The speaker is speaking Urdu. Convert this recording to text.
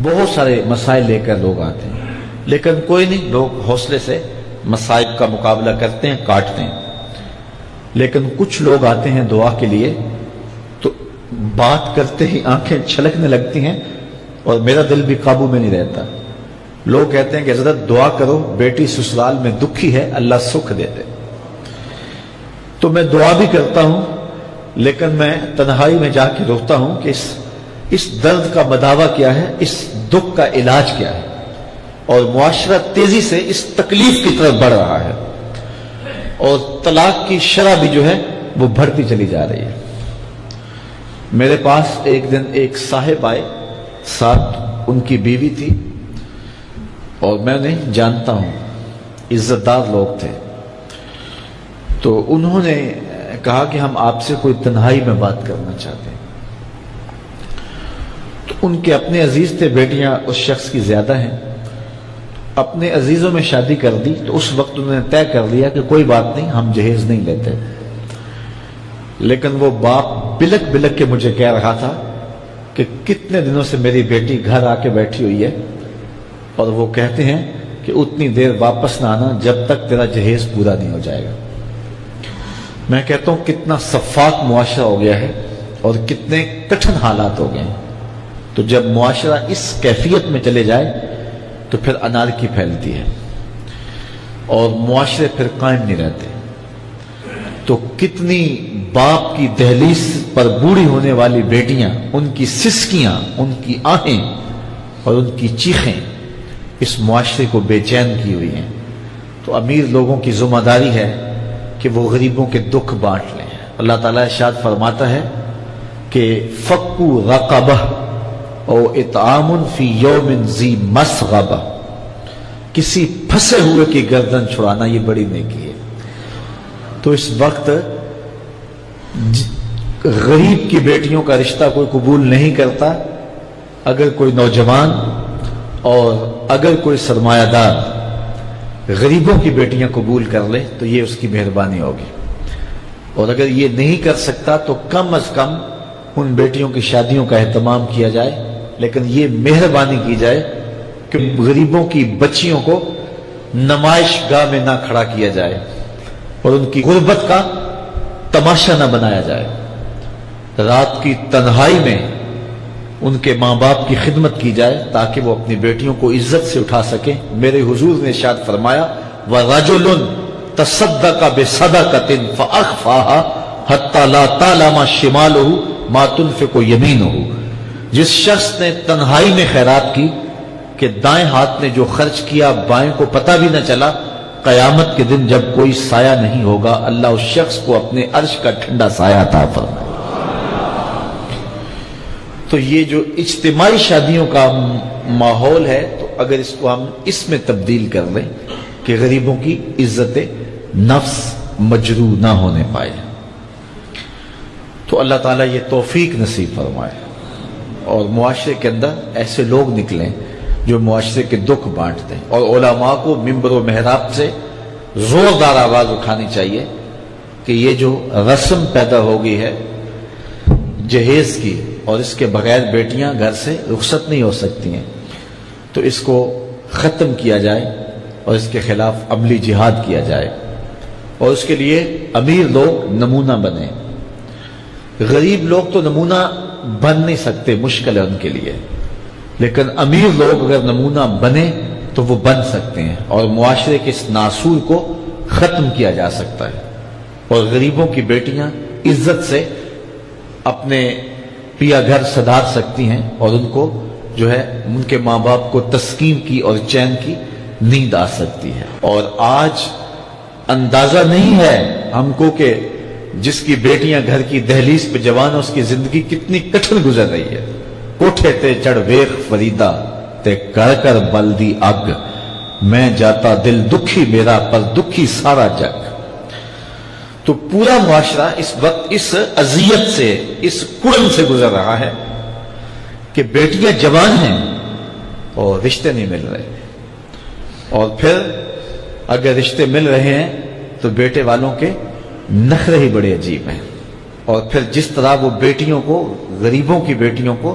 بہت سارے مسائل لے کر لوگ آتے ہیں، لیکن کوئی نہیں، لوگ حوصلے سے مصائب کا مقابلہ کرتے ہیں، کاٹتے ہیں۔ لیکن کچھ لوگ آتے ہیں دعا کے لیے تو بات کرتے ہی آنکھیں چھلکنے لگتی ہیں اور میرا دل بھی قابو میں نہیں رہتا۔ لوگ کہتے ہیں کہ حضرت دعا کرو، بیٹی سسرال میں دکھی ہے، اللہ سکھ دے دے۔ تو میں دعا بھی کرتا ہوں، لیکن میں تنہائی میں جا کے روتا ہوں کہ اس درد کا مداوع کیا ہے، اس دکھ کا علاج کیا ہے، اور معاشرہ تیزی سے اس تکلیف کی طرف بڑھ رہا ہے، اور طلاق کی شرح بھی جو ہے وہ بڑھتی چلی جا رہی ہے۔ میرے پاس ایک دن ایک صاحب آئے، ساتھ ان کی بیوی تھی، اور میں انہیں جانتا ہوں، عزت دار لوگ تھے۔ تو انہوں نے کہا کہ ہم آپ سے کوئی تنہائی میں بات کرنا چاہتے ہیں۔ تو ان کے اپنے عزیز تھے، بیٹیاں اس شخص کی زیادہ ہیں، اپنے عزیزوں میں شادی کر دی۔ تو اس وقت انہوں نے طے کر لیا کہ کوئی بات نہیں، ہم جہیز نہیں لیتے۔ لیکن وہ باپ بلک بلک کے مجھے کہہ رہا تھا کہ کتنے دنوں سے میری بیٹی گھر آ کے بیٹھی ہوئی ہے، اور وہ کہتے ہیں کہ اتنی دیر واپس نہ آنا جب تک تیرا جہیز پورا نہیں ہو جائے گا۔ میں کہتا ہوں کتنا صفاق معاشرہ ہو گیا ہے اور کتنے کٹھن حالات ہو گئے ہیں۔ تو جب معاشرہ اس کیفیت میں چلے جائے تو پھر انارکی پھیلتی ہے اور معاشرے پھر قائم نہیں رہتے۔ تو کتنی باپ کی دہلیز پر بوڑھی ہونے والی بیٹیاں، ان کی سسکیاں، ان کی آہیں اور ان کی چیخیں اس معاشرے کو بے چین کی ہوئی ہیں۔ تو امیر لوگوں کی ذمہ داری ہے کہ وہ غریبوں کے دکھ بانٹ لیں۔ اللہ تعالیٰ ارشاد فرماتا ہے کہ فکو رقبہ او اطعام فی یوم ذی مسغبہ، کسی پھنسے ہوئے کی گردن چھڑانا یہ بڑی نیکی ہے۔ تو اس وقت غریب کی بیٹیوں کا رشتہ کوئی قبول نہیں کرتا۔ اگر کوئی نوجوان اور اگر کوئی سرمایہ دار غریبوں کی بیٹیاں قبول کر لے تو یہ اس کی مہربانی ہوگی، اور اگر یہ نہیں کر سکتا تو کم از کم ان بیٹیوں کی شادیوں کا اہتمام کیا جائے، لیکن یہ مہربانی کی جائے کہ غریبوں کی بچیوں کو نمائش گاہ میں نہ کھڑا کیا جائے اور ان کی غربت کا تماشا نہ بنایا جائے۔ رات کی تنہائی میں ان کے ماں باپ کی خدمت کی جائے تاکہ وہ اپنی بیٹیوں کو عزت سے اٹھا سکیں۔ میرے حضور نے ارشاد فرمایا وَرَجُلٌ تَصَدَّقَ بِصَدَقَةٍ فَأَخْفَاهَا حَتَّى لَا تَعْلَمَ شِمَالُهُ مَا تُنْفِقُ يَمِينُهُ، جس شخص نے تنہائی میں خیرات کی کہ دائیں ہاتھ نے جو خرچ کیا بائیں کو پتہ بھی نہ چلا، قیامت کے دن جب کوئی سایہ نہیں ہوگا اللہ اس شخص کو اپنے عرش کا ٹھنڈا سایہ عطا فرمائے۔ تو یہ جو اجتماعی شادیوں کا ماحول ہے، تو اگر اس کو ہم اس میں تبدیل کر لیں کہ غریبوں کی عزت نفس مجروح نہ ہونے پائے، تو اللہ تعالیٰ یہ توفیق نصیب فرمائے اور معاشرے کے اندر ایسے لوگ نکلیں جو معاشرے کے دکھ بانٹتے ہیں۔ اور علماء کو ممبر و محراب سے زوردار آواز اٹھانی چاہیے کہ یہ جو رسم پیدا ہو گئی ہے جہیز کی، اور اس کے بغیر بیٹیاں گھر سے رخصت نہیں ہو سکتی ہیں، تو اس کو ختم کیا جائے اور اس کے خلاف عملی جہاد کیا جائے، اور اس کے لیے امیر لوگ نمونہ بنیں۔ غریب لوگ تو نمونہ بن نہیں سکتے، مشکل ہے ان کے لیے، لیکن امیر لوگ اگر نمونہ بنے تو وہ بن سکتے ہیں اور معاشرے کے اس ناسور کو ختم کیا جا سکتا ہے، اور غریبوں کی بیٹیاں عزت سے اپنے پیا گھر سدھار سکتی ہیں اور ان کو جو ہے ان کے ماں باپ کو تسکین کی اور چین کی نیند آ سکتی ہے۔ اور آج اندازہ نہیں ہے ہم کو کہ جس کی بیٹیاں گھر کی دہلیز پہ جوان اس کی زندگی کتنی کٹھن گزر رہی ہے۔ کوٹھے تے چڑھ ویخ فریدا تے کر کر بلدی اگ، میں جاتا دل دکھی میرا پر دکھی سارا جگ۔ تو پورا معاشرہ اس وقت اس اذیت سے، اس کڑن سے گزر رہا ہے کہ بیٹیاں جوان ہیں اور رشتے نہیں مل رہے، اور پھر اگر رشتے مل رہے ہیں تو بیٹے والوں کے نخرے ہی بڑے عجیب ہیں، اور پھر جس طرح وہ بیٹیوں کو، غریبوں کی بیٹیوں کو